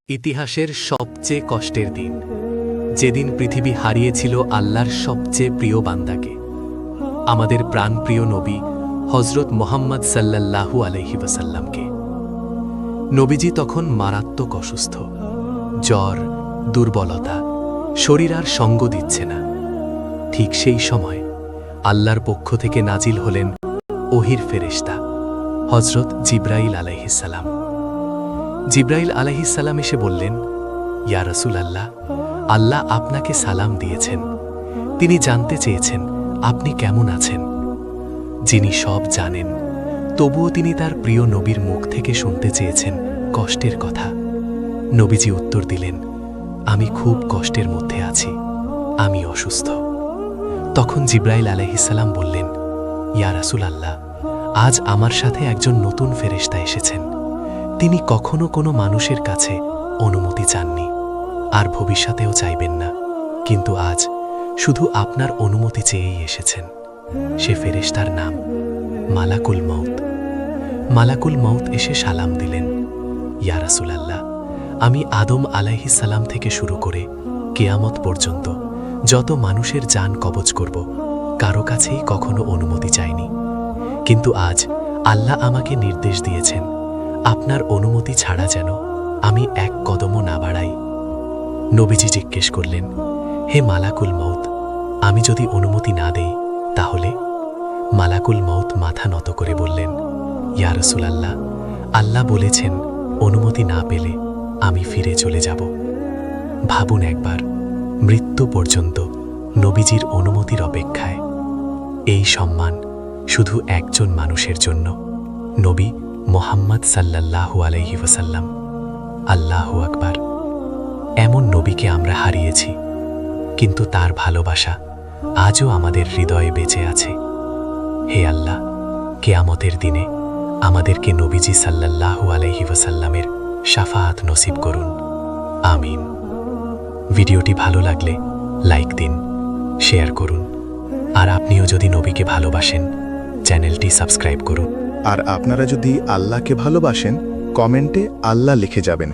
ইতিহাসের সবচেয়ে কষ্টের দিন, যেদিন পৃথিবী হারিয়েছিল আল্লাহর সবচেয়ে প্রিয় বান্দাকে, আমাদের প্রাণপ্রিয় নবী হজরত মোহাম্মদ সাল্লাল্লাহু আলাইহি ওয়াসাল্লামকে। নবীজি তখন মারাত্মক অসুস্থ, জ্বর, দুর্বলতা, শরীর আর সঙ্গ দিচ্ছে না। ঠিক সেই সময় আল্লাহর পক্ষ থেকে নাজিল হলেন ওহির ফেরেশতা হজরত জিব্রাইল আলাইহিসসালাম। জিব্রাইল আলাইহিসসালাম এসে বললেন, ইয়া রাসূলাল্লাহ, আল্লাহ আপনাকে সালাম দিয়েছেন। তিনি জানতে চেয়েছেন আপনি কেমন আছেন। যিনি সব জানেন, তবুও তিনি তার প্রিয় নবীর মুখ থেকে শুনতে চেয়েছেন কষ্টের কথা। নবীজি উত্তর দিলেন, আমি খুব কষ্টের মধ্যে আছি, আমি অসুস্থ। তখন জিব্রাইল আলাইহিসসালাম বললেন, ইয়া রাসূলাল্লাহ, আজ আমার সাথে একজন নতুন ফেরেশতা এসেছেন। তিনি কখনো কোনো মানুষের কাছে অনুমতি চাননি, আর ভবিষ্যতেও চাইবেন না, কিন্তু আজ শুধু আপনার অনুমতি চেয়েই এসেছেন। সে ফেরেশতার নাম মালাকুল মউত। মালাকুল মউত এসে সালাম দিলেন, ইয়া রাসূলাল্লাহ, আমি আদম আলাইহিসসালাম থেকে শুরু করে কিয়ামত পর্যন্ত যত মানুষের জান কবজ করব, কারো কাছেই কখনো অনুমতি চাইনি, কিন্তু আজ আল্লাহ আমাকে নির্দেশ দিয়েছেন আপনার অনুমতি ছাড়া যেন আমি এক কদমও না বাড়াই। নবীজি জিজ্ঞেস করলেন, হে মালাকুল মউত, আমি যদি অনুমতি না দেই তাহলে? মালাকুল মউত মাথা নত করে বললেন, ইয়া রাসূলাল্লাহ, আল্লাহ বলেছেন অনুমতি না পেলে আমি ফিরে চলে যাব। ভাবুন একবার, মৃত্যু পর্যন্ত নবীজির অনুমতির অপেক্ষায়। এই সম্মান শুধু একজন মানুষের জন্য, নবী মোহাম্মদ সাল্লাল্লাহু আলাইহি ওয়াসাল্লাম। আল্লাহু আকবার। এমন নবীকে আমরা হারিয়েছি, কিন্তু তার ভালোবাসা আজও আমাদের হৃদয়ে বেঁচে আছে। হে আল্লাহ, কিয়ামতের দিনে আমাদেরকে নবীজি সাল্লাল্লাহু আলাইহি ওয়াসাল্লামের শাফাআত নসিব করুন, আমিন। ভিডিওটি ভালো লাগলে লাইক দিন, শেয়ার করুন, আর আপনিও যদি নবীকে ভালোবাসেন চ্যানেলটি সাবস্ক্রাইব করুন। আর আপনারা যদি আল্লাহকে ভালোবাসেন, কমেন্টে আল্লাহ লিখে যাবেন।